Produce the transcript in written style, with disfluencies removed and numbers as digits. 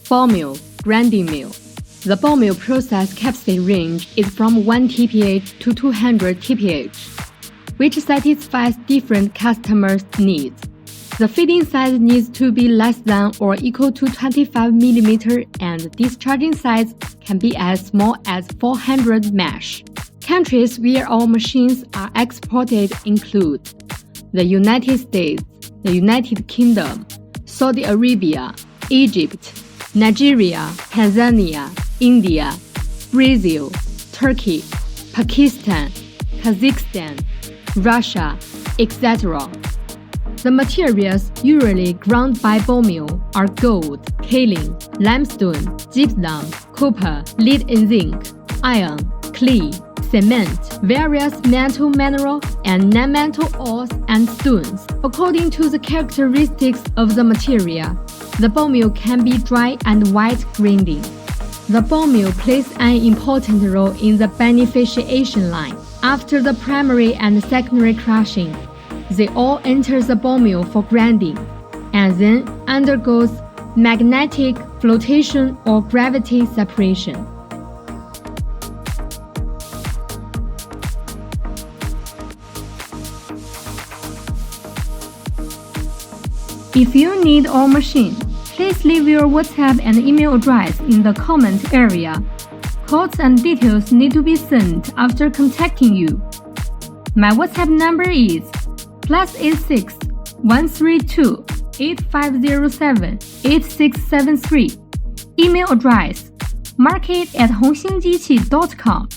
Ball mill, grinding mill. The ball mill process capacity range is from 1 TPH to 200 TPH, which satisfies different customers' needs. The feeding size needs to be less than or equal to 25 mm and discharging size can be as small as 400 mesh. Countries where our machines are exported include the United States, the United Kingdom, Saudi Arabia, Egypt, Nigeria, Tanzania, India, Brazil, Turkey, Pakistan, Kazakhstan, Russia, etc. The materials usually ground by ball mill are gold, kaolin, limestone, gypsum, copper, lead-zinc, iron, clay, cement, various metal mineral and non-metal ores and stones. According to the characteristics of the material, the ball mill can be dry and wet grinding. The ball mill plays an important role in the beneficiation line. After the primary and secondary crushing, they all enter the ball mill for grinding, and then undergoes magnetic flotation or gravity separation. If you need our machine, please leave your WhatsApp and email address in the comment area. Codes and details need to be sent after contacting you. My WhatsApp number is +86 132 8507 8673. Email address market@hongxingjiqi.com.